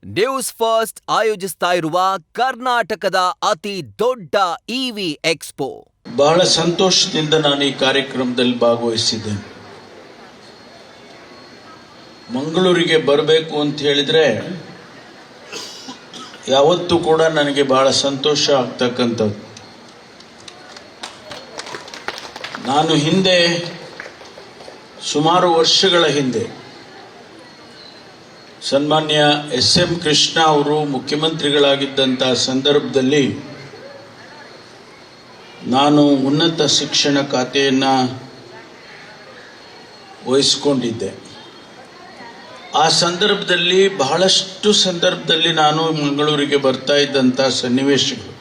News first ಆಯೋಜಿಸ್ತಾ ಇರುವ ಕರ್ನಾಟಕದ ಅತಿ ದೊಡ್ಡ ಇವಿ ಎಕ್ಸ್ಪೋ. ಬಹಳ ಸಂತೋಷದಿಂದ ನಾನು ಈ ಕಾರ್ಯಕ್ರಮದಲ್ಲಿ ಭಾಗವಹಿಸಿದ್ದೇನೆ. ಮಂಗಳೂರಿಗೆ ಬರಬೇಕು ಅಂತ ಹೇಳಿದ್ರೆ ಯಾವತ್ತೂ ಕೂಡ ನನಗೆ ಬಹಳ ಸಂತೋಷ ಆಗ್ತಕ್ಕಂಥದ್ದು. ನಾನು ಹಿಂದೆ ಸುಮಾರು ವರ್ಷಗಳ ಹಿಂದೆ ಸನ್ಮಾನ್ಯ ಎಸ್.ಎಂ. ಕೃಷ್ಣ ಅವರು ಮುಖ್ಯಮಂತ್ರಿಗಳಾಗಿದ್ದಂತಹ ಸಂದರ್ಭದಲ್ಲಿ ನಾನು ಉನ್ನತ ಶಿಕ್ಷಣ ಖಾತೆಯನ್ನು ವಹಿಸಿಕೊಂಡಿದ್ದೆ. ಆ ಸಂದರ್ಭದಲ್ಲಿ ಬಹಳಷ್ಟು ಸಂದರ್ಭದಲ್ಲಿ ನಾನು ಮಂಗಳೂರಿಗೆ ಬರ್ತಾ ಇದ್ದಂಥ ಸನ್ನಿವೇಶಗಳು,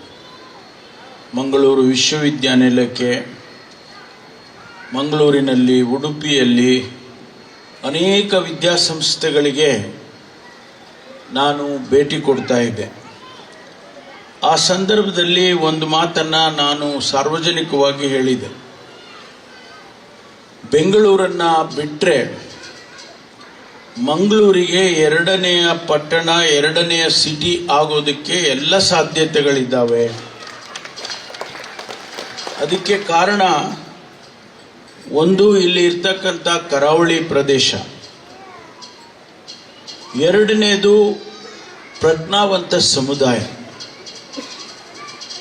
ಮಂಗಳೂರು ವಿಶ್ವವಿದ್ಯಾನಿಲಯಕ್ಕೆ, ಮಂಗಳೂರಿನಲ್ಲಿ, ಉಡುಪಿಯಲ್ಲಿ ಅನೇಕ ವಿದ್ಯಾಸಂಸ್ಥೆಗಳಿಗೆ ನಾನು ಭೇಟಿ ಕೊಡ್ತಾ ಇದ್ದೆ. ಆ ಸಂದರ್ಭದಲ್ಲಿ ಒಂದು ಮಾತನ್ನು ನಾನು ಸಾರ್ವಜನಿಕವಾಗಿ ಹೇಳಿದೆ. ಬೆಂಗಳೂರನ್ನು ಬಿಟ್ಟರೆ ಮಂಗಳೂರಿಗೆ ಎರಡನೆಯ ಪಟ್ಟಣ, ಎರಡನೆಯ ಸಿಟಿ ಆಗೋದಕ್ಕೆ ಎಲ್ಲ ಸಾಧ್ಯತೆಗಳಿದ್ದಾವೆ. ಅದಕ್ಕೆ ಕಾರಣ ಒಂದು, ಇಲ್ಲಿ ಇರ್ತಕ್ಕಂಥ ಕರಾವಳಿ ಪ್ರದೇಶ, ಎರಡನೇದು ಪ್ರಜ್ಞಾವಂತ ಸಮುದಾಯ.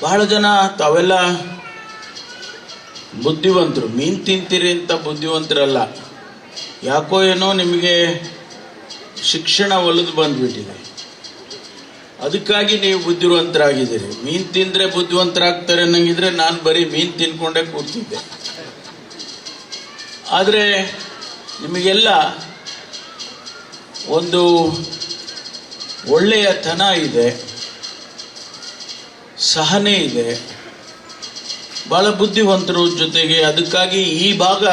ಬಹಳ ಜನ ತಾವೆಲ್ಲ ಬುದ್ಧಿವಂತರು, ಮೀನು ತಿಂತೀರಿ ಅಂತ ಬುದ್ಧಿವಂತರಲ್ಲ, ಯಾಕೋ ಏನೋ ನಿಮಗೆ ಶಿಕ್ಷಣ ಒಲಿದು ಬಂದ್ಬಿಟ್ಟಿದೆ, ಅದಕ್ಕಾಗಿ ನೀವು ಬುದ್ಧಿವಂತರಾಗಿದ್ದೀರಿ. ಮೀನು ತಿಂದರೆ ಬುದ್ಧಿವಂತರಾಗ್ತಾರೆ ಅನ್ನಂಗಿದ್ರೆ ನಾನು ಬರೀ ಮೀನು ತಿನ್ಕೊಂಡೇ ಕೂರ್ತಿದ್ದೆ. ಆದರೆ ನಿಮಗೆಲ್ಲ ಒಂದು ಒಳ್ಳೆಯ ತನ ಇದೆ, ಸಹನೆ ಇದೆ, ಬಹಳ ಬುದ್ಧಿವಂತರು ಜೊತೆಗೆ. ಅದಕ್ಕಾಗಿ ಈ ಭಾಗ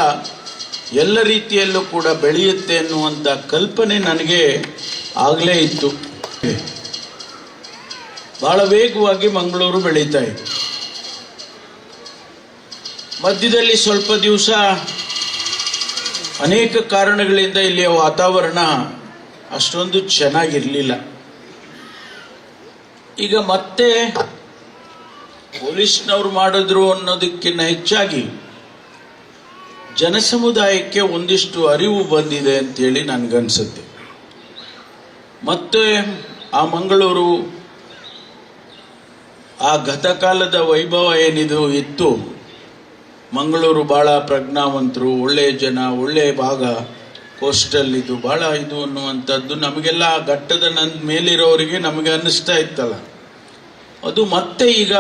ಎಲ್ಲ ರೀತಿಯಲ್ಲೂ ಕೂಡ ಬೆಳೆಯುತ್ತೆ ಅನ್ನುವಂಥ ಕಲ್ಪನೆ ನನಗೆ ಆಗಲೇ ಇತ್ತು. ಬಹಳ ವೇಗವಾಗಿ ಮಂಗಳೂರು ಬೆಳೀತಾ ಇದೆ. ಮಧ್ಯದಲ್ಲಿ ಸ್ವಲ್ಪ ದಿವಸ ಅನೇಕ ಕಾರಣಗಳಿಂದ ಇಲ್ಲಿಯ ವಾತಾವರಣ ಅಷ್ಟೊಂದು ಚೆನ್ನಾಗಿರಲಿಲ್ಲ. ಈಗ ಮತ್ತೆ ಪೊಲೀಸ್ನವ್ರು ಮಾಡಿದ್ರು ಅನ್ನೋದಕ್ಕಿಂತ ಹೆಚ್ಚಾಗಿ ಜನಸಮುದಾಯಕ್ಕೆ ಒಂದಿಷ್ಟು ಅರಿವು ಬಂದಿದೆ ಅಂತೇಳಿ ನನಗನ್ಸುತ್ತೆ. ಮತ್ತೆ ಆ ಮಂಗಳೂರು, ಆ ಗತಕಾಲದ ವೈಭವ ಏನಿದು ಇತ್ತು, ಮಂಗಳೂರು ಬಹಳ ಪ್ರಜ್ಞಾವಂತರು, ಒಳ್ಳೆಯ ಜನ, ಒಳ್ಳೆಯ ಭಾಗ, ಕೋಸ್ಟಲ್ ಇದು ಬಹಳ ಇದು ಅನ್ನುವಂಥದ್ದು ನಮಗೆಲ್ಲ ಘಟ್ಟದ ಮೇಲಿರೋರಿಗೆ ನಮಗೆ ಅನ್ನಿಸ್ತಾ ಇತ್ತಲ್ಲ, ಅದು ಮತ್ತೆ ಈಗ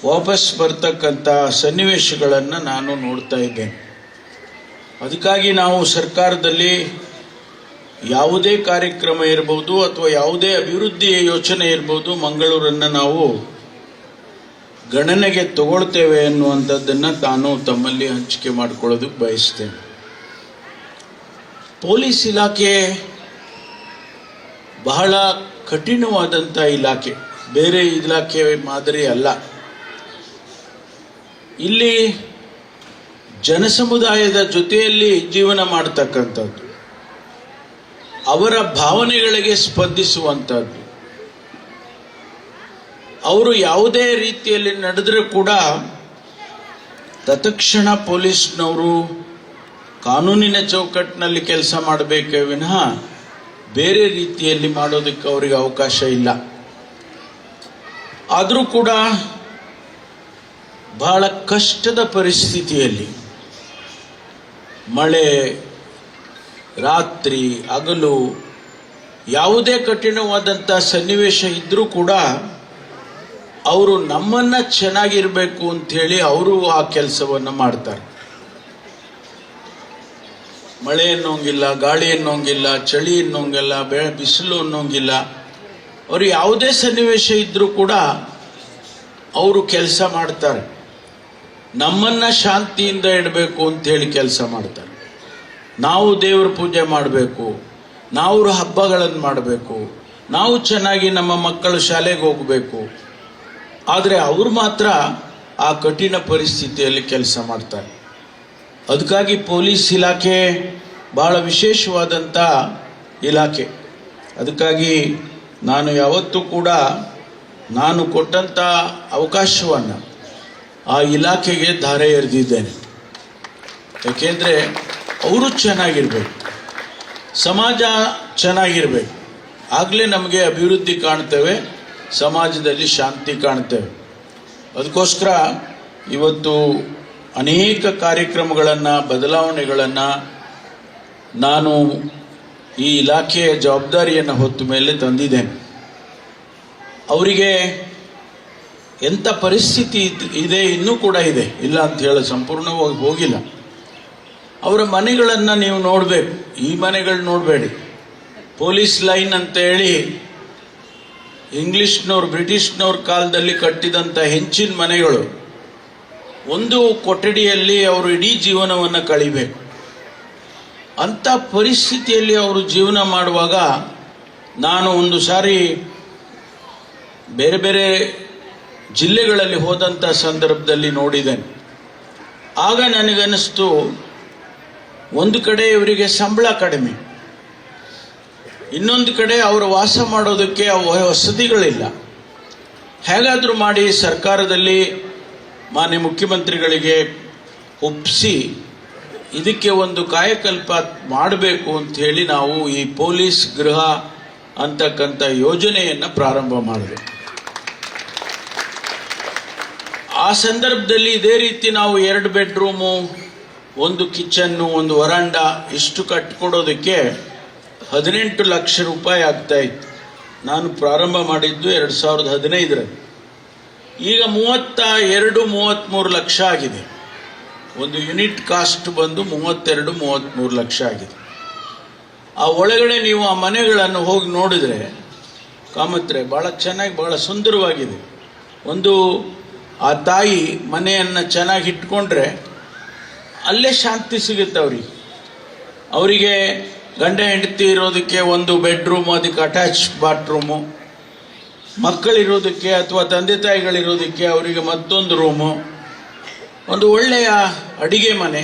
ವಾಪಸ್ ಬರ್ತಕ್ಕಂಥ ಸನ್ನಿವೇಶಗಳನ್ನು ನಾನು ನೋಡ್ತಾ ಇದ್ದೇನೆ. ಅದಕ್ಕಾಗಿ ನಾವು ಸರ್ಕಾರದಲ್ಲಿ ಯಾವುದೇ ಕಾರ್ಯಕ್ರಮ ಇರ್ಬೋದು ಅಥವಾ ಯಾವುದೇ ಅಭಿವೃದ್ಧಿಯ ಯೋಚನೆ ಇರ್ಬೋದು, ಮಂಗಳೂರನ್ನು ನಾವು ಗಣನೆಗೆ ತಗೊಳ್ತೇವೆ ಅನ್ನುವಂಥದ್ದನ್ನು ನಾನು ತಮ್ಮಲ್ಲಿ ಹಂಚಿಕೆ ಮಾಡಿಕೊಳ್ಳೋದಕ್ಕೆ ಬಯಸ್ತೇನೆ. ಪೊಲೀಸ್ ಇಲಾಖೆ ಬಹಳ ಕಠಿಣವಾದಂಥ ಇಲಾಖೆ, ಬೇರೆ ಇಲಾಖೆ ಮಾದರಿ ಅಲ್ಲ. ಇಲ್ಲಿ ಜನಸಮುದಾಯದ ಜೊತೆಯಲ್ಲಿ ಜೀವನ ಮಾಡ್ತಕ್ಕಂಥದ್ದು, ಅವರ ಭಾವನೆಗಳಿಗೆ ಸ್ಪಂದಿಸುವಂಥದ್ದು. ಅವರು ಯಾವುದೇ ರೀತಿಯಲ್ಲಿ ನಡೆದರೂ ಕೂಡ ತತ್ಕ್ಷಣ ಪೊಲೀಸ್ನವರು ಕಾನೂನಿನ ಚೌಕಟ್ಟಿನಲ್ಲಿ ಕೆಲಸ ಮಾಡಬೇಕೇ ವಿನಃ ಬೇರೆ ರೀತಿಯಲ್ಲಿ ಮಾಡೋದಕ್ಕೆ ಅವರಿಗೆ ಅವಕಾಶ ಇಲ್ಲ. ಆದರೂ ಕೂಡ ಬಹಳ ಕಷ್ಟದ ಪರಿಸ್ಥಿತಿಯಲ್ಲಿ ಮಳೆ, ರಾತ್ರಿ, ಹಗಲು, ಯಾವುದೇ ಕಠಿಣವಾದಂಥ ಸನ್ನಿವೇಶ ಇದ್ದರೂ ಕೂಡ ಅವರು ನಮ್ಮನ್ನ ಚೆನ್ನಾಗಿರ್ಬೇಕು ಅಂಥೇಳಿ ಅವರು ಆ ಕೆಲಸವನ್ನು ಮಾಡ್ತಾರೆ. ಮಳೆ ಅನ್ನೋಂಗಿಲ್ಲ, ಗಾಳಿ ಅನ್ನೋಂಗಿಲ್ಲ, ಚಳಿ ಅನ್ನೋಂಗಿಲ್ಲ, ಬಿಸಿಲು ಅನ್ನೋಂಗಿಲ್ಲ. ಅವರು ಯಾವುದೇ ಸನ್ನಿವೇಶ ಇದ್ರೂ ಕೂಡ ಅವರು ಕೆಲಸ ಮಾಡ್ತಾರೆ. ನಮ್ಮನ್ನ ಶಾಂತಿಯಿಂದ ಇಡಬೇಕು ಅಂಥೇಳಿ ಕೆಲಸ ಮಾಡ್ತಾರೆ. ನಾವು ದೇವರ ಪೂಜೆ ಮಾಡಬೇಕು, ನಾವು ಹಬ್ಬಗಳನ್ನು ಮಾಡಬೇಕು, ನಾವು ಚೆನ್ನಾಗಿ ನಮ್ಮ ಮಕ್ಕಳು ಶಾಲೆಗೆ ಹೋಗಬೇಕು. ಆದರೆ ಅವರು ಮಾತ್ರ ಆ ಕಠಿಣ ಪರಿಸ್ಥಿತಿಯಲ್ಲಿ ಕೆಲಸ ಮಾಡ್ತಾರೆ. ಅದಕ್ಕಾಗಿ ಪೊಲೀಸ್ ಇಲಾಖೆ ಬಹಳ ವಿಶೇಷವಾದಂಥ ಇಲಾಖೆ. ಅದಕ್ಕಾಗಿ ನಾನು ಯಾವತ್ತೂ ಕೂಡ ನಾನು ಕೊಟ್ಟಂಥ ಅವಕಾಶವನ್ನು ಆ ಇಲಾಖೆಗೆ ಧಾರೆ ಎರೆದಿದ್ದೇನೆ. ಯಾಕೆಂದರೆ ಅವರು ಚೆನ್ನಾಗಿರ್ಬೇಕು, ಸಮಾಜ ಚೆನ್ನಾಗಿರ್ಬೇಕು, ಆಗಲೇ ನಮಗೆ ಅಭಿವೃದ್ಧಿ ಕಾಣ್ತೇವೆ, ಸಮಾಜದಲ್ಲಿ ಶಾಂತಿ ಕಾಣ್ತೇವೆ. ಅದಕ್ಕೋಸ್ಕರ ಇವತ್ತು ಅನೇಕ ಕಾರ್ಯಕ್ರಮಗಳನ್ನು, ಬದಲಾವಣೆಗಳನ್ನು ನಾನು ಈ ಇಲಾಖೆಯ ಜವಾಬ್ದಾರಿಯನ್ನು ಹೊತ್ತ ಮೇಲೆ ತಂದಿದ್ದೇನೆ. ಅವರಿಗೆ ಎಂಥ ಪರಿಸ್ಥಿತಿ ಇದೆ, ಇನ್ನೂ ಕೂಡ ಇದೆ, ಇಲ್ಲ ಅಂತ ಹೇಳಿ ಸಂಪೂರ್ಣವಾಗಿ ಹೋಗಿಲ್ಲ. ಅವರ ಮನೆಗಳನ್ನು ನೀವು ನೋಡಬೇಕು, ಈ ಮನೆಗಳು ನೋಡಬೇಡಿ. ಪೊಲೀಸ್ ಲೈನ್ ಅಂತ ಹೇಳಿ ಇಂಗ್ಲಿಷ್ನವ್ರು, ಬ್ರಿಟಿಷ್ನವ್ರ ಕಾಲದಲ್ಲಿ ಕಟ್ಟಿದಂಥ ಹೆಂಚಿನ ಮನೆಗಳು. ಒಂದು ಕೊಠಡಿಯಲ್ಲಿ ಅವರು ಇಡೀ ಜೀವನವನ್ನು ಕಳಿಬೇಕು. ಅಂಥ ಪರಿಸ್ಥಿತಿಯಲ್ಲಿ ಅವರು ಜೀವನ ಮಾಡುವಾಗ ನಾನು ಒಂದು ಸಾರಿ ಬೇರೆ ಬೇರೆ ಜಿಲ್ಲೆಗಳಲ್ಲಿ ಹೋದಂಥ ಸಂದರ್ಭದಲ್ಲಿ ನೋಡಿದ್ದೇನೆ. ಆಗ ನನಗನ್ನಿಸ್ತು, ಒಂದು ಕಡೆ ಇವರಿಗೆ ಸಂಬಳ ಕಡಿಮೆ, ಇನ್ನೊಂದು ಕಡೆ ಅವರು ವಾಸ ಮಾಡೋದಕ್ಕೆ ವಸತಿಗಳಿಲ್ಲ. ಹೇಗಾದರೂ ಮಾಡಿ ಸರ್ಕಾರದಲ್ಲಿ ಮಾನ್ಯ ಮುಖ್ಯಮಂತ್ರಿಗಳಿಗೆ ಒಪ್ಪಿಸಿ ಇದಕ್ಕೆ ಒಂದು ಕಾಯಕಲ್ಪ ಮಾಡಬೇಕು ಅಂತ ಹೇಳಿ ನಾವು ಈ ಪೊಲೀಸ್ ಗೃಹ ಅಂತಕ್ಕಂಥ ಯೋಜನೆಯನ್ನು ಪ್ರಾರಂಭ ಮಾಡಿದೆ. ಆ ಸಂದರ್ಭದಲ್ಲಿ ಇದೇ ರೀತಿ ನಾವು 2 ಬೆಡ್ರೂಮು, 1 ಕಿಚನ್ನು, 1 ವರಾಂಡ ಇಷ್ಟು ಕಟ್ಟಿಕೊಡೋದಕ್ಕೆ 18 ಲಕ್ಷ ರೂಪಾಯಿ ಆಗ್ತಾ ಇತ್ತು. ನಾನು ಪ್ರಾರಂಭ ಮಾಡಿದ್ದು 2015ರಲ್ಲಿ. ಈಗ 32-33 ಲಕ್ಷ ಆಗಿದೆ. ಒಂದು ಯೂನಿಟ್ ಕಾಸ್ಟ್ ಬಂದು 32-33 ಲಕ್ಷ ಆಗಿದೆ. ಆ ಒಳಗಡೆ ನೀವು ಆ ಮನೆಗಳನ್ನು ಹೋಗಿ ನೋಡಿದ್ರೆ ಕಾಮತ್ರೆ ಭಾಳ ಚೆನ್ನಾಗಿ, ಭಾಳ ಸುಂದರವಾಗಿದೆ. ಒಂದು ಆ ತಾಯಿ ಮನೆಯನ್ನು ಚೆನ್ನಾಗಿ ಇಟ್ಕೊಂಡ್ರೆ ಅಲ್ಲೇ ಶಾಂತಿ ಸಿಗುತ್ತೆ ಅವರಿಗೆ. ಅವರಿಗೆ ಗಂಡ ಹೆಂಡತಿ ಇರೋದಕ್ಕೆ 1 ಬೆಡ್ರೂಮು, ಅದಕ್ಕೆ ಅಟ್ಯಾಚ್ ಬಾತ್ರೂಮು, ಮಕ್ಕಳಿರೋದಕ್ಕೆ ಅಥವಾ ತಂದೆ ತಾಯಿಗಳಿರೋದಕ್ಕೆ ಅವರಿಗೆ ಮತ್ತೊಂದು ರೂಮು, ಒಂದು ಒಳ್ಳೆಯ ಅಡಿಗೆ ಮನೆ,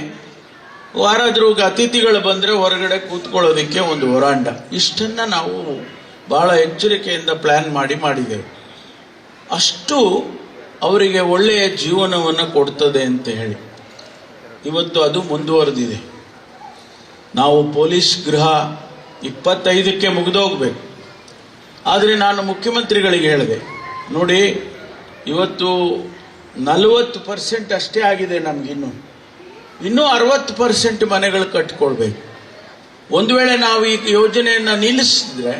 ಯಾರಾದರೂ ಅತಿಥಿಗಳು ಬಂದರೆ ಹೊರಗಡೆ ಕೂತ್ಕೊಳ್ಳೋದಕ್ಕೆ 1 ವರಾಂಡ. ಇಷ್ಟನ್ನು ನಾವು ಭಾಳ ಎಚ್ಚರಿಕೆಯಿಂದ ಪ್ಲ್ಯಾನ್ ಮಾಡಿದ್ದೇವೆ. ಅಷ್ಟು ಅವರಿಗೆ ಒಳ್ಳೆಯ ಜೀವನವನ್ನು ಕೊಡ್ತದೆ ಅಂತ ಹೇಳಿ ಇವತ್ತು ಅದು ಮುಂದುವರೆದಿದೆ. ನಾವು ಪೊಲೀಸ್ ಗೃಹ 25ಕ್ಕೆ ಮುಗಿದೋಗ್ಬೇಕು. ಆದರೆ ನಾನು ಮುಖ್ಯಮಂತ್ರಿಗಳಿಗೆ ಹೇಳಿದೆ, ನೋಡಿ ಇವತ್ತು 40% ಅಷ್ಟೇ ಆಗಿದೆ ನಮಗಿನ್ನೂ 60% ಮನೆಗಳು ಕಟ್ಟಿಕೊಳ್ಬೇಕು. ಒಂದು ವೇಳೆ ನಾವು ಈ ಯೋಜನೆಯನ್ನು ನಿಲ್ಲಿಸಿದ್ರೆ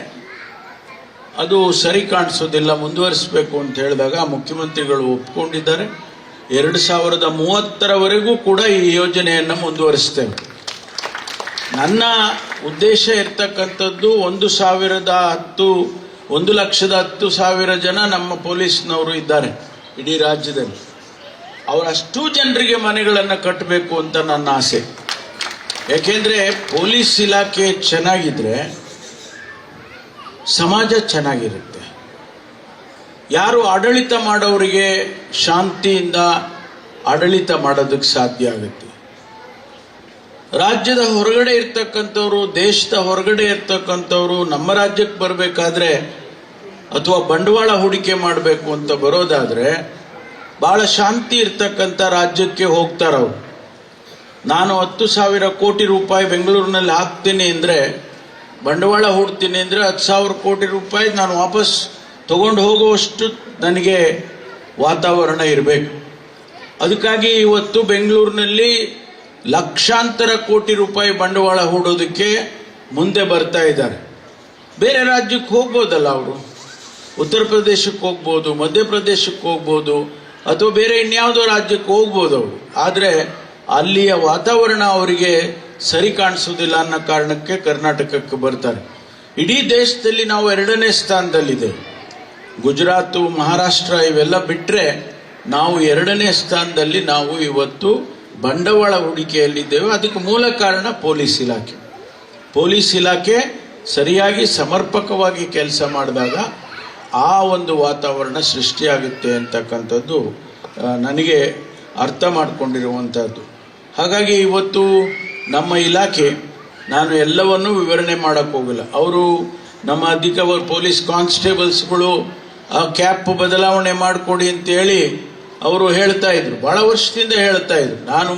ಅದು ಸರಿ ಕಾಣಿಸೋದಿಲ್ಲ, ಮುಂದುವರಿಸಬೇಕು ಅಂತ ಹೇಳಿದಾಗ ಮುಖ್ಯಮಂತ್ರಿಗಳು ಒಪ್ಕೊಂಡಿದ್ದಾರೆ. 2030ರವರೆಗೂ ಕೂಡ ಈ ಯೋಜನೆಯನ್ನು ಮುಂದುವರಿಸ್ತೇವೆ. ನನ್ನ ಉದ್ದೇಶ ಇರ್ತಕ್ಕಂಥದ್ದು 1,10,000 ಜನ ನಮ್ಮ ಪೊಲೀಸ್ನವರು ಇದ್ದಾರೆ ಇಡೀ ರಾಜ್ಯದಲ್ಲಿ. ಅವರಷ್ಟು ಜನರಿಗೆ ಮನೆಗಳನ್ನು ಕಟ್ಟಬೇಕು ಅಂತ ನನ್ನ ಆಸೆ. ಯಾಕೆಂದರೆ ಪೊಲೀಸ್ ಇಲಾಖೆ ಚೆನ್ನಾಗಿದ್ರೆ ಸಮಾಜ ಚೆನ್ನಾಗಿರುತ್ತೆ. ಯಾರು ಆಡಳಿತ ಮಾಡೋರಿಗೆ ಶಾಂತಿಯಿಂದ ಆಡಳಿತ ಮಾಡೋದಕ್ಕೆ ಸಾಧ್ಯ ಆಗುತ್ತೆ. ರಾಜ್ಯದ ಹೊರಗಡೆ ಇರ್ತಕ್ಕಂಥವ್ರು, ದೇಶದ ಹೊರಗಡೆ ಇರ್ತಕ್ಕಂಥವ್ರು ನಮ್ಮ ರಾಜ್ಯಕ್ಕೆ ಬರಬೇಕಾದ್ರೆ ಅಥವಾ ಬಂಡವಾಳ ಹೂಡಿಕೆ ಮಾಡಬೇಕು ಅಂತ ಬರೋದಾದರೆ ಭಾಳ ಶಾಂತಿ ಇರ್ತಕ್ಕಂಥ ರಾಜ್ಯಕ್ಕೆ ಹೋಗ್ತಾರವ್ರು. ನಾನು 10,000 ಕೋಟಿ ರೂಪಾಯಿ ಬೆಂಗಳೂರಿನಲ್ಲಿ ಹಾಕ್ತೀನಿ ಅಂದರೆ, ಬಂಡವಾಳ ಹೂಡ್ತೀನಿ ಅಂದರೆ 10,000 ಕೋಟಿ ರೂಪಾಯಿ ನಾನು ವಾಪಸ್ ತಗೊಂಡು ಹೋಗುವಷ್ಟು ನನಗೆ ವಾತಾವರಣ ಇರಬೇಕು. ಅದಕ್ಕಾಗಿ ಇವತ್ತು ಬೆಂಗಳೂರಿನಲ್ಲಿ ಲಕ್ಷಾಂತರ ಕೋಟಿ ರೂಪಾಯಿ ಬಂಡವಾಳ ಹೂಡೋದಕ್ಕೆ ಮುಂದೆ ಬರ್ತಾ ಇದ್ದಾರೆ. ಬೇರೆ ರಾಜ್ಯಕ್ಕೆ ಹೋಗ್ಬೋದಲ್ಲ ಅವರು, ಉತ್ತರ ಪ್ರದೇಶಕ್ಕೆ ಹೋಗ್ಬೋದು, ಮಧ್ಯಪ್ರದೇಶಕ್ಕೆ ಹೋಗ್ಬೋದು, ಅಥವಾ ಬೇರೆ ಇನ್ಯಾವುದೋ ರಾಜ್ಯಕ್ಕೆ ಹೋಗ್ಬೋದು ಅವರು. ಆದರೆ ಅಲ್ಲಿಯ ವಾತಾವರಣ ಅವರಿಗೆ ಸರಿ ಕಾಣಿಸೋದಿಲ್ಲ ಅನ್ನೋ ಕಾರಣಕ್ಕೆ ಕರ್ನಾಟಕಕ್ಕೆ ಬರ್ತಾರೆ. ಇಡೀ ದೇಶದಲ್ಲಿ ನಾವು 2ನೇ ಸ್ಥಾನದಲ್ಲಿದ್ದೇವೆ. ಗುಜರಾತು, ಮಹಾರಾಷ್ಟ್ರ ಇವೆಲ್ಲ ಬಿಟ್ಟರೆ ನಾವು 2ನೇ ಸ್ಥಾನದಲ್ಲಿ ನಾವು ಇವತ್ತು ಬಂಡವಾಳ ಹೂಡಿಕೆಯಲ್ಲಿದ್ದೇವೆ. ಅದಕ್ಕೆ ಮೂಲ ಕಾರಣ ಪೊಲೀಸ್ ಇಲಾಖೆ. ಪೊಲೀಸ್ ಇಲಾಖೆ ಸರಿಯಾಗಿ ಸಮರ್ಪಕವಾಗಿ ಕೆಲಸ ಮಾಡಿದಾಗ ಆ ಒಂದು ವಾತಾವರಣ ಸೃಷ್ಟಿಯಾಗುತ್ತೆ ಅಂತಕ್ಕಂಥದ್ದು ನನಗೆ ಅರ್ಥ ಮಾಡಿಕೊಂಡಿರುವಂಥದ್ದು. ಹಾಗಾಗಿ ಇವತ್ತು ನಮ್ಮ ಇಲಾಖೆ, ನಾನು ಎಲ್ಲವನ್ನೂ ವಿವರಣೆ ಮಾಡೋಕ್ಕೆ ಹೋಗಿಲ್ಲ. ಅವರು ನಮ್ಮ ಪೊಲೀಸ್ ಕಾನ್ಸ್ಟೇಬಲ್ಸ್ಗಳು ಆ ಕ್ಯಾಪ್ ಬದಲಾವಣೆ ಮಾಡಿಕೊಡಿ ಅಂತೇಳಿ ಅವರು ಹೇಳ್ತಾ ಇದ್ರು, ಬಹಳ ವರ್ಷದಿಂದ ಹೇಳ್ತಾ ಇದ್ರು. ನಾನು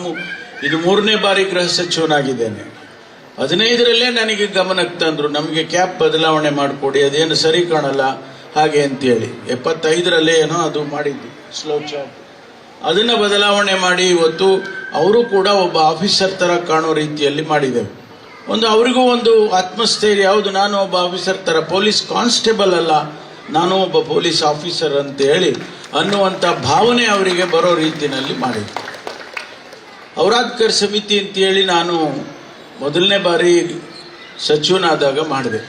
ಇದು 3ನೇ ಬಾರಿ ಗೃಹ ಸಚಿವನಾಗಿದ್ದೇನೆ. 15ರಲ್ಲೇ ನನಗೆ ಗಮನಕ್ಕೆ ತಂದ್ರು, ನಮಗೆ ಕ್ಯಾಪ್ ಬದಲಾವಣೆ ಮಾಡಿಕೊಡಿ, ಅದೇನು ಸರಿ ಕಾಣಲ್ಲ ಹಾಗೆ ಅಂತೇಳಿ. 75ರಲ್ಲೇ ಏನೋ ಅದು ಮಾಡಿದ್ದು ಸ್ಲೋ ಚಾಪ್, ಅದನ್ನ ಬದಲಾವಣೆ ಮಾಡಿ ಇವತ್ತು ಅವರು ಕೂಡ ಒಬ್ಬ ಆಫೀಸರ್ ತರ ಕಾಣೋ ರೀತಿಯಲ್ಲಿ ಮಾಡಿದೆವು. ಅವರಿಗೂ ಒಂದು ಆತ್ಮಸ್ಥೈರ್ಯ, ಯಾವುದು ನಾನು ಒಬ್ಬ ಆಫೀಸರ್ ತರ, ಪೊಲೀಸ್ ಕಾನ್ಸ್ಟೇಬಲ್ ಅಲ್ಲ, ನಾನು ಒಬ್ಬ ಪೊಲೀಸ್ ಆಫೀಸರ್ ಅಂತ ಹೇಳಿ ಅನ್ನುವಂಥ ಭಾವನೆ ಅವರಿಗೆ ಬರೋ ರೀತಿಯಲ್ಲಿ ಮಾಡಿದೆ. ಔರಾದ್ಕರ್ ಸಮಿತಿ ಅಂತೇಳಿ ನಾನು ಮೊದಲನೇ ಬಾರಿ ಸಚಿವನಾದಾಗ ಮಾಡಿದೆ.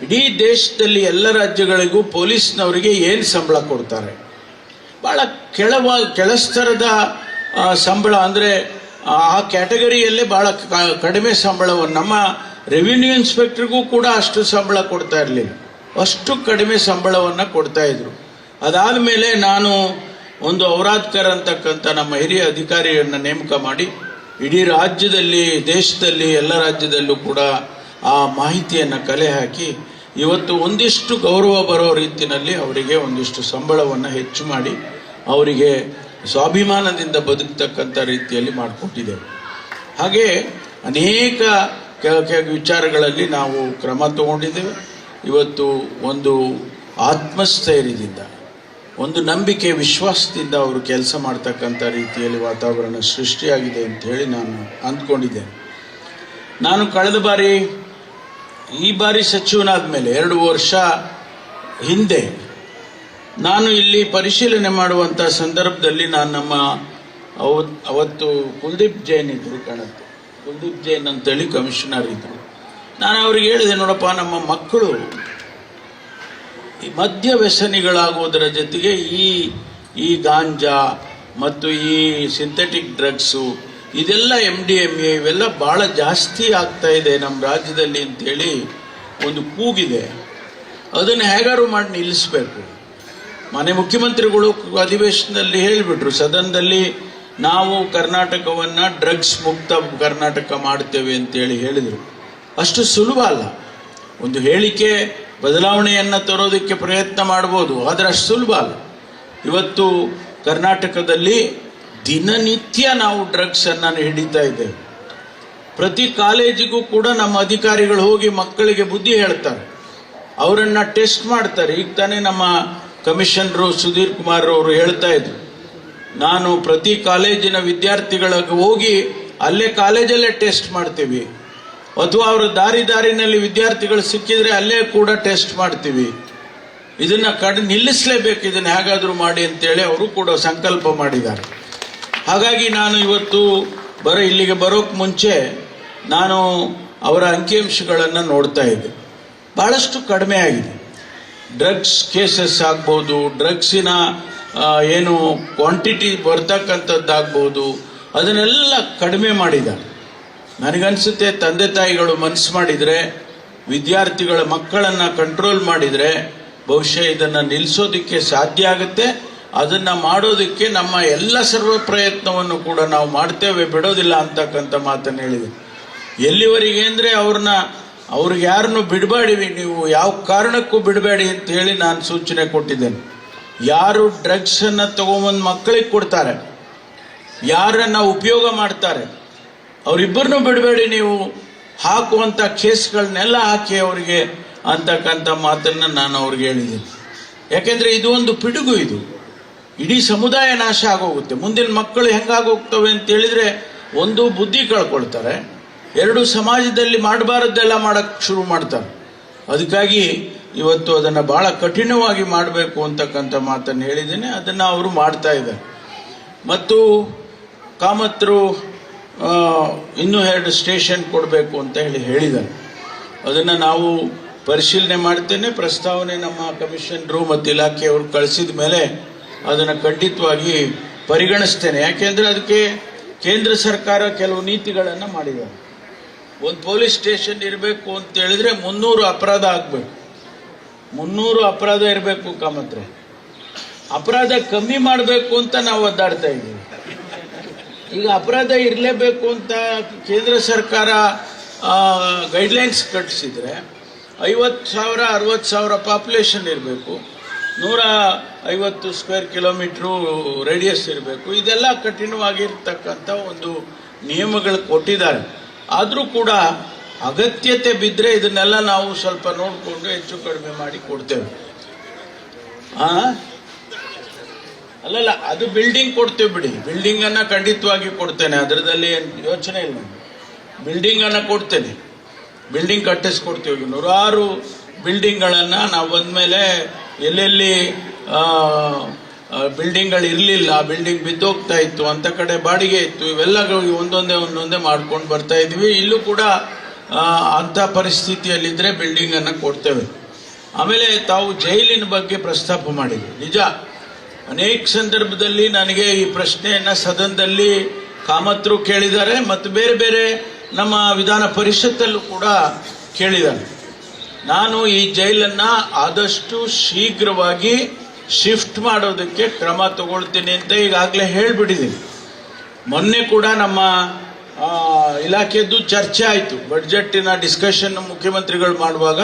ಇಡೀ ದೇಶದಲ್ಲಿ ಎಲ್ಲ ರಾಜ್ಯಗಳಿಗೂ ಪೊಲೀಸ್ನವರಿಗೆ ಏನು ಸಂಬಳ ಕೊಡ್ತಾರೆ, ಬಹಳ ಕೆಳಸ್ತರದ ಸಂಬಳ, ಅಂದರೆ ಆ ಕ್ಯಾಟಗರಿಯಲ್ಲೇ ಬಹಳ ಕಡಿಮೆ ಸಂಬಳವನ್ನು, ನಮ್ಮ ರೆವಿನ್ಯೂ ಇನ್ಸ್ಪೆಕ್ಟರ್ಗೂ ಕೂಡ ಅಷ್ಟು ಸಂಬಳ ಕೊಡ್ತಾ ಇರಲಿಲ್ಲ, ಅಷ್ಟು ಕಡಿಮೆ ಸಂಬಳವನ್ನು ಕೊಡ್ತಾ ಇದ್ರು. ಅದಾದ ಮೇಲೆ ನಾನು ಒಂದು ಔರಾದ್ಕರ್ ಅಂತಕ್ಕಂಥ ನಮ್ಮ ಹಿರಿಯ ಅಧಿಕಾರಿಯನ್ನು ನೇಮಕ ಮಾಡಿ ಇಡೀ ರಾಜ್ಯದಲ್ಲಿ, ದೇಶದಲ್ಲಿ ಎಲ್ಲ ರಾಜ್ಯದಲ್ಲೂ ಕೂಡ ಆ ಮಾಹಿತಿಯನ್ನು ಕಲೆ ಹಾಕಿ ಇವತ್ತು ಒಂದಿಷ್ಟು ಗೌರವ ಬರೋ ರೀತಿಯಲ್ಲಿ ಅವರಿಗೆ ಒಂದಿಷ್ಟು ಸಂಬಳವನ್ನು ಹೆಚ್ಚು ಮಾಡಿ ಅವರಿಗೆ ಸ್ವಾಭಿಮಾನದಿಂದ ಬದುಕ್ತಕ್ಕಂಥ ರೀತಿಯಲ್ಲಿ ಮಾಡಿಕೊಟ್ಟಿದ್ದೇವೆ. ಹಾಗೆ ಅನೇಕ ವಿಚಾರಗಳಲ್ಲಿ ನಾವು ಕ್ರಮ ತಗೊಂಡಿದ್ದೇವೆ. ಇವತ್ತು ಒಂದು ಆತ್ಮಸ್ಥೈರ್ಯದಿಂದ, ಒಂದು ನಂಬಿಕೆ, ವಿಶ್ವಾಸದಿಂದ ಅವರು ಕೆಲಸ ಮಾಡ್ತಕ್ಕಂಥ ರೀತಿಯಲ್ಲಿ ವಾತಾವರಣ ಸೃಷ್ಟಿಯಾಗಿದೆ ಅಂತ ಹೇಳಿ ನಾನು ಅಂದ್ಕೊಂಡಿದ್ದೇನೆ. ನಾನು ಕಳೆದ ಬಾರಿ, ಈ ಬಾರಿ ಸಚಿವನಾದ ಮೇಲೆ 2 ವರ್ಷ ಹಿಂದೆ ನಾನು ಇಲ್ಲಿ ಪರಿಶೀಲನೆ ಮಾಡುವಂಥ ಸಂದರ್ಭದಲ್ಲಿ ನಾನು ನಮ್ಮ ಅವತ್ತು ಕುಲ್ದೀಪ್ ಜೈನ್ ಇದ್ರು, ಕಾಣುತ್ತೆ ಕುಲ್ದೀಪ್ ಜೈನ್ ಅಂತೇಳಿ ಕಮಿಷನರ್ ಇದ್ರು. ನಾನು ಅವ್ರಿಗೆ ಹೇಳಿದೆ, ನೋಡಪ್ಪ, ನಮ್ಮ ಮಕ್ಕಳು ಈ ಮದ್ಯ ವ್ಯಸನಿಗಳಾಗುವುದರ ಜೊತೆಗೆ ಈ ಗಾಂಜಾ ಮತ್ತು ಈ ಸಿಂಥೆಟಿಕ್ ಡ್ರಗ್ಸು, ಇದೆಲ್ಲ MDMA ಇವೆಲ್ಲ ಬಹಳ ಜಾಸ್ತಿ ಆಗ್ತಾ ಇದೆ ನಮ್ಮ ರಾಜ್ಯದಲ್ಲಿ ಅಂತೇಳಿ ಒಂದು ಕೂಗಿದೆ. ಅದನ್ನು ಹೇಗಾರು ಮಾಡಿ ನಿಲ್ಲಿಸಬೇಕು. ಮನೆ ಮುಖ್ಯಮಂತ್ರಿಗಳು ಅಧಿವೇಶನದಲ್ಲಿ ಹೇಳಿಬಿಟ್ರು, ಸದನದಲ್ಲಿ, ನಾವು ಕರ್ನಾಟಕವನ್ನು ಡ್ರಗ್ಸ್ ಮುಕ್ತ ಕರ್ನಾಟಕ ಮಾಡ್ತೇವೆ ಅಂತೇಳಿ ಹೇಳಿದರು. ಅಷ್ಟು ಸುಲಭ ಅಲ್ಲ. ಒಂದು ಹೇಳಿಕೆ ಬದಲಾವಣೆಯನ್ನು ತರೋದಕ್ಕೆ ಪ್ರಯತ್ನ ಮಾಡ್ಬೋದು, ಆದರೆ ಅಷ್ಟು ಸುಲಭ ಅಲ್ಲ. ಇವತ್ತು ಕರ್ನಾಟಕದಲ್ಲಿ ದಿನನಿತ್ಯ ನಾವು ಡ್ರಗ್ಸನ್ನು ಹಿಡಿತಾ ಇದ್ದೇವೆ. ಪ್ರತಿ ಕಾಲೇಜಿಗೂ ಕೂಡ ನಮ್ಮ ಅಧಿಕಾರಿಗಳು ಹೋಗಿ ಮಕ್ಕಳಿಗೆ ಬುದ್ಧಿ ಹೇಳ್ತಾರೆ, ಅವರನ್ನು ಟೆಸ್ಟ್ ಮಾಡ್ತಾರೆ. ಈಗ ತಾನೇ ನಮ್ಮ ಕಮಿಷನರು ಸುಧೀರ್ ಕುಮಾರ್ ಅವರು ಹೇಳ್ತಾ ಇದ್ರು, ನಾನು ಪ್ರತಿ ಕಾಲೇಜಿನ ವಿದ್ಯಾರ್ಥಿಗಳಿಗೆ ಹೋಗಿ ಅಲ್ಲೇ ಕಾಲೇಜಲ್ಲೇ ಟೆಸ್ಟ್ ಮಾಡ್ತೀವಿ, ಅಥವಾ ಅವರ ದಾರಿನಲ್ಲಿ ವಿದ್ಯಾರ್ಥಿಗಳು ಸಿಕ್ಕಿದ್ರೆ ಅಲ್ಲೇ ಕೂಡ ಟೆಸ್ಟ್ ಮಾಡ್ತೀವಿ. ಇದನ್ನ ನಿಲ್ಲಿಸಲೇಬೇಕು, ಇದನ್ನ ಹೇಗಾದರೂ ಮಾಡಿ ಅಂತೇಳಿ ಅವರು ಕೂಡ ಸಂಕಲ್ಪ ಮಾಡಿದ್ದಾರೆ. ಹಾಗಾಗಿ ನಾನು ಇವತ್ತು ಇಲ್ಲಿಗೆ ಬರೋಕ್ ಮುಂಚೆ ನಾನು ಅವರ ಅಂಕಿಅಂಶಗಳನ್ನು ನೋಡ್ತಾ ಇದ್ದೆ. ಬಹಳಷ್ಟು ಕಡಿಮೆ ಆಗಿದೆ. ಡ್ರಗ್ಸ್ ಕೇಸಸ್ ಆಗ್ಬೋದು, ಡ್ರಗ್ಸಿನ ಏನು ಕ್ವಾಂಟಿಟಿ ಬರ್ತಕ್ಕಂಥದ್ದಾಗ್ಬೋದು, ಅದನ್ನೆಲ್ಲ ಕಡಿಮೆ ಮಾಡಿದ್ದಾರೆ. ನನಗನ್ಸುತ್ತೆ ತಂದೆ ತಾಯಿಗಳು ಮನಸ್ಸು ಮಾಡಿದರೆ, ವಿದ್ಯಾರ್ಥಿಗಳ ಮಕ್ಕಳನ್ನು ಕಂಟ್ರೋಲ್ ಮಾಡಿದರೆ ಬಹುಶಃ ಇದನ್ನು ನಿಲ್ಲಿಸೋದಕ್ಕೆ ಸಾಧ್ಯ ಆಗುತ್ತೆ. ಅದನ್ನು ಮಾಡೋದಕ್ಕೆ ನಮ್ಮ ಎಲ್ಲ ಸರ್ವ ಪ್ರಯತ್ನವನ್ನು ಕೂಡ ನಾವು ಮಾಡ್ತೇವೆ, ಬಿಡೋದಿಲ್ಲ ಅಂತಕ್ಕಂಥ ಮಾತನ್ನು ಹೇಳಿದೆ. ಎಲ್ಲಿವರೆಗೆ ಅಂದರೆ ಅವ್ರಿಗೆ ಯಾರನ್ನು ಬಿಡಬೇಡಿ, ನೀವು ಯಾವ ಕಾರಣಕ್ಕೂ ಬಿಡಬೇಡಿ ಅಂತ ಹೇಳಿ ನಾನು ಸೂಚನೆ ಕೊಟ್ಟಿದ್ದೇನೆ. ಯಾರು ಡ್ರಗ್ಸನ್ನು ತಗೊಂಬಂದು ಮಕ್ಕಳಿಗೆ ಕೊಡ್ತಾರೆ, ಯಾರನ್ನ ಉಪಯೋಗ ಮಾಡ್ತಾರೆ, ಅವರಿಬ್ಬರನ್ನೂ ಬಿಡಬೇಡಿ, ನೀವು ಹಾಕುವಂಥ ಕೇಸ್ಗಳನ್ನೆಲ್ಲ ಹಾಕಿ ಅವರಿಗೆ ಅಂತಕ್ಕಂಥ ಮಾತನ್ನು ನಾನು ಅವ್ರಿಗೆ ಹೇಳಿದ್ದೀನಿ. ಯಾಕೆಂದರೆ ಇದು ಒಂದು ಪಿಡುಗು, ಇದು ಇಡೀ ಸಮುದಾಯ ನಾಶ ಆಗೋಗುತ್ತೆ. ಮುಂದಿನ ಮಕ್ಕಳು ಹೆಂಗಾಗೋಗ್ತವೆ ಅಂತ ಹೇಳಿದ್ರೆ, ಒಂದು ಬುದ್ಧಿ ಕಳ್ಕೊಳ್ತಾರೆ, 2 ಸಮಾಜದಲ್ಲಿ ಮಾಡಬಾರದ್ದೆಲ್ಲ ಮಾಡಕ್ಕೆ ಶುರು ಮಾಡ್ತಾರೆ. ಅದಕ್ಕಾಗಿ ಇವತ್ತು ಅದನ್ನು ಬಹಳ ಕಠಿಣವಾಗಿ ಮಾಡಬೇಕು ಅಂತಕ್ಕಂಥ ಮಾತನ್ನು ಹೇಳಿದ್ದೇನೆ. ಅದನ್ನು ಅವರು ಮಾಡ್ತಾ ಇದ್ದಾರೆ. ಮತ್ತು ಕಾಮತ್ರು ಇನ್ನೂ 2 ಸ್ಟೇಷನ್ ಕೊಡಬೇಕು ಅಂತ ಹೇಳಿದ್ದಾರೆ. ಅದನ್ನು ನಾವು ಪರಿಶೀಲನೆ ಮಾಡ್ತೇನೆ. ಪ್ರಸ್ತಾವನೆ ನಮ್ಮ ಕಮಿಷನರು ಮತ್ತು ಇಲಾಖೆಯವರು ಕಳಿಸಿದ ಮೇಲೆ ಅದನ್ನು ಖಂಡಿತವಾಗಿ ಪರಿಗಣಿಸ್ತೇನೆ. ಯಾಕೆಂದರೆ ಅದಕ್ಕೆ ಕೇಂದ್ರ ಸರ್ಕಾರ ಕೆಲವು ನೀತಿಗಳನ್ನು ಮಾಡಿದ್ದಾರೆ. ಒಂದು ಪೊಲೀಸ್ ಸ್ಟೇಷನ್ ಇರಬೇಕು ಅಂತ ಹೇಳಿದ್ರೆ 300 ಅಪರಾಧ ಆಗಬೇಕು, 300 ಅಪರಾಧ ಇರಬೇಕು. ಕಾಮತ್ರೆ ಅಪರಾಧ ಕಮ್ಮಿ ಮಾಡಬೇಕು ಅಂತ ನಾವು ಒದ್ದಾಡ್ತಾ ಇದ್ದೀವಿ. ಈಗ ಅಪರಾಧ ಇರಲೇಬೇಕು ಅಂತ ಕೇಂದ್ರ ಸರ್ಕಾರ ಗೈಡ್ಲೈನ್ಸ್ ಕಟ್ಟಿಸಿದ್ರೆ 50,000 60,000 ಪಾಪ್ಯುಲೇಷನ್ ಇರಬೇಕು, 150 ಸ್ಕ್ವೇರ್ ಕಿಲೋಮೀಟ್ರು ರೇಡಿಯಸ್ ಇರಬೇಕು. ಇದೆಲ್ಲ ಕಠಿಣವಾಗಿರ್ತಕ್ಕಂಥ ಒಂದು ನಿಯಮಗಳು ಕೊಟ್ಟಿದ್ದಾರೆ. ಆದರೂ ಕೂಡ ಅಗತ್ಯತೆ ಬಿದ್ದರೆ ಇದನ್ನೆಲ್ಲ ನಾವು ಸ್ವಲ್ಪ ನೋಡಿಕೊಂಡು ಹೆಚ್ಚು ಕಡಿಮೆ ಮಾಡಿ ಕೊಡ್ತೇವೆ. ಅಲ್ಲಲ್ಲ, ಅದು ಬಿಲ್ಡಿಂಗ್ ಕೊಡ್ತೇವೆ ಬಿಡಿ, ಬಿಲ್ಡಿಂಗ್ ಅನ್ನ ಖಂಡಿತವಾಗಿ ಕೊಡ್ತೇನೆ, ಅದರದಲ್ಲಿ ಯೋಚನೆ ಇಲ್ಲ. ಬಿಲ್ಡಿಂಗ್ ಅನ್ನ ಕೊಡ್ತೇನೆ, ಬಿಲ್ಡಿಂಗ್ ಕಟ್ಟಿಸ್ಕೊಡ್ತೀವಿ. 100 ಬಿಲ್ಡಿಂಗ್ಗಳನ್ನು ನಾವು ಬಂದ್ಮೇಲೆ ಎಲ್ಲೆಲ್ಲಿ ಬಿಲ್ಡಿಂಗ್ಗಳು ಇರಲಿಲ್ಲ, ಬಿಲ್ಡಿಂಗ್ ಬಿದ್ದೋಗ್ತಾ ಇತ್ತು, ಅಂತ ಕಡೆ ಬಾಡಿಗೆ ಇತ್ತು, ಇವೆಲ್ಲ ಒಂದೊಂದೇ ಮಾಡ್ಕೊಂಡು ಬರ್ತಾ ಇದ್ವಿ. ಇಲ್ಲೂ ಕೂಡ ಅಂಥ ಪರಿಸ್ಥಿತಿಯಲ್ಲಿದ್ದರೆ ಬಿಲ್ಡಿಂಗ್ ಅನ್ನು ಕೊಡ್ತೇವೆ. ಆಮೇಲೆ ತಾವು ಜೈಲಿನ ಬಗ್ಗೆ ಪ್ರಸ್ತಾಪ ಮಾಡಿದ್ವಿ. ನಿಜ, ಅನೇಕ ಸಂದರ್ಭದಲ್ಲಿ ನನಗೆ ಈ ಪ್ರಶ್ನೆಯನ್ನ ಸದನದಲ್ಲಿ ಕಾಮತ್ರು ಕೇಳಿದ್ದಾರೆ ಮತ್ತು ಬೇರೆ ಬೇರೆ ನಮ್ಮ ವಿಧಾನ ಪರಿಷತ್ತಲ್ಲೂ ಕೂಡ ಕೇಳಿದ್ದಾರೆ. ನಾನು ಈ ಜೈಲನ್ನ ಆದಷ್ಟು ಶೀಘ್ರವಾಗಿ ಶಿಫ್ಟ್ ಮಾಡೋದಕ್ಕೆ ಕ್ರಮ ತಗೊಳ್ತೀನಿ ಅಂತ ಈಗಾಗಲೇ ಹೇಳಿಬಿಟ್ಟಿದ್ದೀನಿ. ಮೊನ್ನೆ ಕೂಡ ನಮ್ಮ ಇಲಾಖೆದ್ದು ಚರ್ಚೆ ಆಯಿತು. ಬಡ್ಜೆಟ್ಟಿನ ಡಿಸ್ಕಷನ್ ಮುಖ್ಯಮಂತ್ರಿಗಳು ಮಾಡುವಾಗ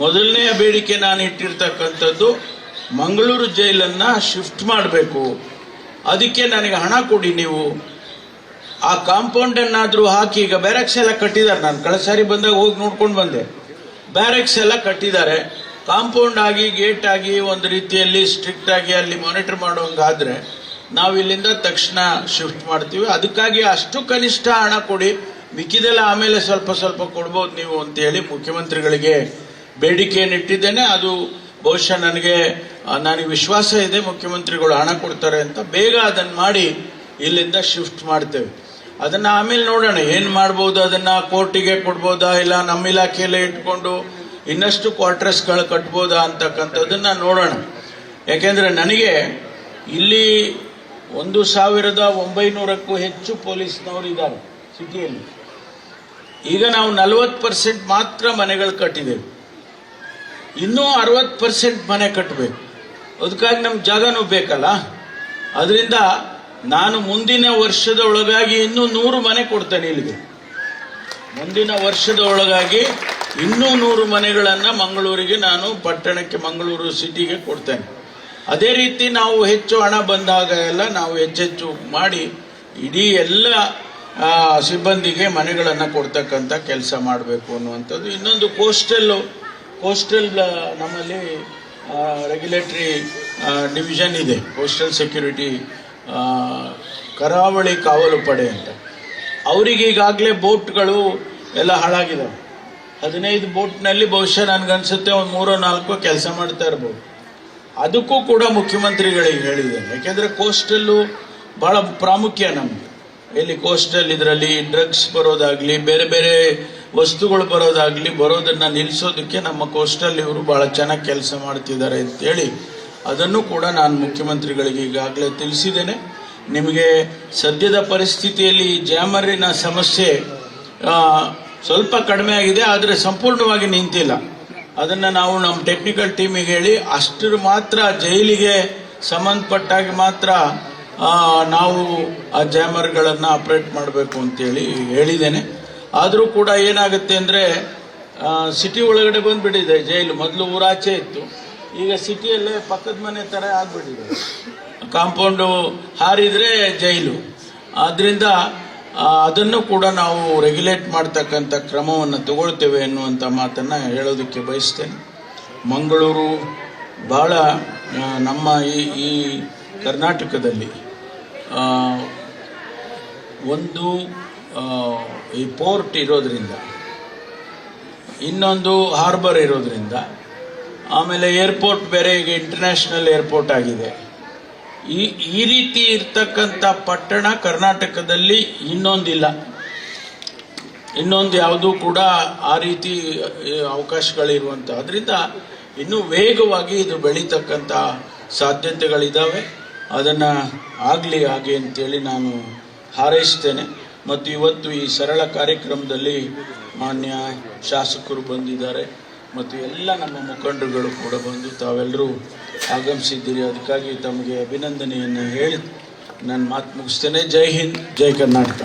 ಮೊದಲನೆಯ ಬೇಡಿಕೆ ನಾನು ಇಟ್ಟಿರ್ತಕ್ಕಂಥದ್ದು ಮಂಗಳೂರು ಜೈಲನ್ನ ಶಿಫ್ಟ್ ಮಾಡಬೇಕು. ಅದಕ್ಕೆ ನನಗೆ ಹಣ ಕೊಡಿ ನೀವು. ಆ ಕಾಂಪೌಂಡ್ ಅನ್ನಾದ್ರೂ ಹಾಕಿ, ಈಗ ಬ್ಯಾರಕ್ಸ್ ಎಲ್ಲ ಕಟ್ಟಿದ್ದಾರೆ, ನಾನು ಕಳೆದ ಸಾರಿ ಬಂದಾಗ ಹೋಗಿ ನೋಡ್ಕೊಂಡು ಬಂದೆ. ಬ್ಯಾರಕ್ಸ್ ಎಲ್ಲ ಕಟ್ಟಿದ್ದಾರೆ, ಕಾಂಪೌಂಡ್ ಆಗಿ ಗೇಟ್ ಆಗಿ ಒಂದು ರೀತಿಯಲ್ಲಿ ಸ್ಟ್ರಿಕ್ಟ್ ಆಗಿ ಅಲ್ಲಿ ಮಾನಿಟರ್ ಮಾಡೋಂಗಾದ್ರೆ ನಾವು ಇಲ್ಲಿಂದ ತಕ್ಷಣ ಶಿಫ್ಟ್ ಮಾಡ್ತೀವಿ. ಅದಕ್ಕಾಗಿ ಅಷ್ಟು ಕನಿಷ್ಠ ಹಣ ಕೊಡಿ, ಮಿಕ್ಕಿದೆಲ್ಲ ಆಮೇಲೆ ಸ್ವಲ್ಪ ಸ್ವಲ್ಪ ಕೊಡ್ಬೋದು ನೀವು ಅಂತೇಳಿ ಮುಖ್ಯಮಂತ್ರಿಗಳಿಗೆ ಬೇಡಿಕೆಯನ್ನು ಇಟ್ಟಿದ್ದೇನೆ. ಅದು ಬಹುಶಃ ನನಗೆ ವಿಶ್ವಾಸ ಇದೆ ಮುಖ್ಯಮಂತ್ರಿಗಳು ಹಣ ಕೊಡ್ತಾರೆ ಅಂತ. ಬೇಗ ಅದನ್ನು ಮಾಡಿ ಇಲ್ಲಿಂದ ಶಿಫ್ಟ್ ಮಾಡ್ತೇವೆ. ಅದನ್ನ ಆಮೇಲೆ ನೋಡೋಣ ಏನು ಮಾಡ್ಬೋದು, ಅದನ್ನ ಕೋರ್ಟಿಗೆ ಕೊಡ್ಬೋದಾ, ಇಲ್ಲ ನಮ್ಮ ಇಲಾಖೆಯಲ್ಲೇ ಇಟ್ಕೊಂಡು ಇನ್ನಷ್ಟು ಕ್ವಾರ್ಟರ್ಸ್ಗಳು ಕಟ್ಬೋದಾ ಅಂತಕ್ಕಂಥದ್ದನ್ನ ನೋಡೋಣ. ಯಾಕೆಂದ್ರೆ ನನಗೆ ಇಲ್ಲಿ 1,900ಕ್ಕೂ ಹೆಚ್ಚು ಪೊಲೀಸ್ನವರು ಇದ್ದಾರೆ ಸಿಟಿಯಲ್ಲಿ. ಈಗ ನಾವು 40% ಮಾತ್ರ ಮನೆಗಳು ಕಟ್ಟಿದ್ದೇವೆ, ಇನ್ನೂ 60% ಮನೆ ಕಟ್ಟಬೇಕು. ಅದಕ್ಕಾಗಿ ನಮ್ಗೆ ಜಾಗನೂ ಬೇಕಲ್ಲ. ಅದರಿಂದ ನಾನು ಮುಂದಿನ ವರ್ಷದ ಒಳಗಾಗಿ ಇನ್ನೂ 100 ಮನೆ ಕೊಡ್ತೇನೆ ಇಲ್ಲಿಗೆ. ಮುಂದಿನ ವರ್ಷದ ಒಳಗಾಗಿ ಇನ್ನೂ 100 ಮನೆಗಳನ್ನು ಮಂಗಳೂರಿಗೆ, ನಾನು ಪಟ್ಟಣಕ್ಕೆ, ಮಂಗಳೂರು ಸಿಟಿಗೆ ಕೊಡ್ತೇನೆ. ಅದೇ ರೀತಿ ನಾವು ಹೆಚ್ಚು ಹಣ ಬಂದಾಗ ಎಲ್ಲ ನಾವು ಹೆಚ್ಚೆಚ್ಚು ಮಾಡಿ ಇಡೀ ಎಲ್ಲ ಸಿಬ್ಬಂದಿಗೆ ಮನೆಗಳನ್ನು ಕೊಡ್ತಕ್ಕಂಥ ಕೆಲಸ ಮಾಡಬೇಕು ಅನ್ನುವಂಥದ್ದು. ಇನ್ನೊಂದು ಕೋಸ್ಟಲ್ ನಮ್ಮಲ್ಲಿ ರೆಗ್ಯುಲೇಟರಿ ಡಿವಿಷನ್ ಇದೆ, ಕೋಸ್ಟಲ್ ಸೆಕ್ಯೂರಿಟಿ ಕರಾವಳಿ ಕಾವಲು ಪಡೆ ಅಂತ. ಅವರಿಗೆ ಈಗಾಗಲೇ ಬೋಟ್ಗಳು ಎಲ್ಲ ಹಾಳಾಗಿದ್ದಾವೆ. 15 ಬೋಟ್ನಲ್ಲಿ ಬಹುಶಃ ನನಗನ್ಸುತ್ತೆ ಒಂದು 3-4 ಕೆಲಸ ಮಾಡ್ತಾ ಇರ್ಬೋದು. ಅದಕ್ಕೂ ಕೂಡ ಮುಖ್ಯಮಂತ್ರಿಗಳಿಗೆ ಹೇಳಿದ್ದೇನೆ. ಯಾಕೆಂದರೆ ಕೋಸ್ಟಲ್ಲು ಭಾಳ ಪ್ರಾಮುಖ್ಯ ನಮಗೆ. ಇಲ್ಲಿ ಕೋಸ್ಟಲ್ ಇದರಲ್ಲಿ ಡ್ರಗ್ಸ್ ಬರೋದಾಗ್ಲಿ, ಬೇರೆ ಬೇರೆ ವಸ್ತುಗಳು ಬರೋದನ್ನ ನಿಲ್ಲಿಸೋದಕ್ಕೆ ನಮ್ಮ ಕೋಸ್ಟಲ್ ಇವರು ಬಹಳ ಚೆನ್ನಾಗಿ ಕೆಲಸ ಮಾಡ್ತಿದ್ದಾರೆ ಅಂತೇಳಿ ಅದನ್ನು ಕೂಡ ನಾನು ಮುಖ್ಯಮಂತ್ರಿಗಳಿಗೆ ಈಗಾಗಲೇ ತಿಳಿಸಿದ್ದೇನೆ. ನಿಮಗೆ ಸದ್ಯದ ಪರಿಸ್ಥಿತಿಯಲ್ಲಿ ಜಾಮರಿನ ಸಮಸ್ಯೆ ಸ್ವಲ್ಪ ಕಡಿಮೆ ಆಗಿದೆ, ಆದರೆ ಸಂಪೂರ್ಣವಾಗಿ ನಿಂತಿಲ್ಲ. ಅದನ್ನು ನಾವು ನಮ್ಮ ಟೆಕ್ನಿಕಲ್ ಟೀಮಿಗೆ ಹೇಳಿ ಅಷ್ಟರ ಮಾತ್ರ ಜೈಲಿಗೆ ಸಂಬಂಧಪಟ್ಟಾಗಿ ಮಾತ್ರ ನಾವು ಆ ಜಾಮರ್ಗಳನ್ನು ಆಪರೇಟ್ ಮಾಡಬೇಕು ಅಂತೇಳಿ ಹೇಳಿದ್ದೇನೆ. ಆದರೂ ಕೂಡ ಏನಾಗುತ್ತೆ ಅಂದರೆ ಸಿಟಿ ಒಳಗಡೆ ಬಂದುಬಿಟ್ಟಿದೆ ಜೈಲು. ಮೊದಲು ಊರಾಚೆ ಇತ್ತು, ಈಗ ಸಿಟಿಯಲ್ಲೇ ಪಕ್ಕದ ಮನೆ ಥರ ಆಗ್ಬಿಟ್ಟಿದೆ. ಕಾಂಪೌಂಡು ಹಾರಿದರೆ ಜೈಲು. ಆದ್ದರಿಂದ ಅದನ್ನು ಕೂಡ ನಾವು ರೆಗ್ಯುಲೇಟ್ ಮಾಡ್ತಕ್ಕಂಥ ಕ್ರಮವನ್ನು ತಗೊಳ್ತೇವೆ ಎನ್ನುವಂಥ ಮಾತನ್ನು ಹೇಳೋದಕ್ಕೆ ಬಯಸ್ತೇನೆ. ಮಂಗಳೂರು ಬಹಳ ನಮ್ಮ ಈ ಕರ್ನಾಟಕದಲ್ಲಿ ಒಂದು ಈ ಪೋರ್ಟ್ ಇರೋದ್ರಿಂದ, ಇನ್ನೊಂದು ಹಾರ್ಬರ್ ಇರೋದ್ರಿಂದ, ಆಮೇಲೆ ಏರ್ಪೋರ್ಟ್ ಬೇರೆ, ಈಗ ಇಂಟರ್ನ್ಯಾಷನಲ್ ಏರ್ಪೋರ್ಟ್ ಆಗಿದೆ. ಈ ರೀತಿ ಇರ್ತಕ್ಕಂಥ ಪಟ್ಟಣ ಕರ್ನಾಟಕದಲ್ಲಿ ಇನ್ನೊಂದಿಲ್ಲ. ಇನ್ನೊಂದು ಯಾವುದೂ ಕೂಡ ಆ ರೀತಿ ಅವಕಾಶಗಳಿರುವಂಥ, ಅದರಿಂದ ಇನ್ನೂ ವೇಗವಾಗಿ ಇದು ಬೆಳೀತಕ್ಕಂಥ ಸಾಧ್ಯತೆಗಳಿದ್ದಾವೆ. ಅದನ್ನು ಆಗಲಿ ಹಾಗೆ ಅಂತೇಳಿ ನಾನು ಹಾರೈಸ್ತೇನೆ. ಮತ್ತು ಇವತ್ತು ಈ ಸರಳ ಕಾರ್ಯಕ್ರಮದಲ್ಲಿ ಮಾನ್ಯ ಶಾಸಕರು ಬಂದಿದ್ದಾರೆ ಮತ್ತು ಎಲ್ಲ ನಮ್ಮ ಮುಖಂಡರುಗಳು ಕೂಡ ಬಂದು ತಾವೆಲ್ಲರೂ ಆಗಮಿಸಿದ್ದೀರಿ. ಅದಕ್ಕಾಗಿ ತಮಗೆ ಅಭಿನಂದನೆಯನ್ನು ಹೇಳಿ ನನ್ನ ಮಾತು ಮುಗಿಸ್ತೇನೆ. ಜೈ ಹಿಂದ್, ಜೈ ಕರ್ನಾಟಕ.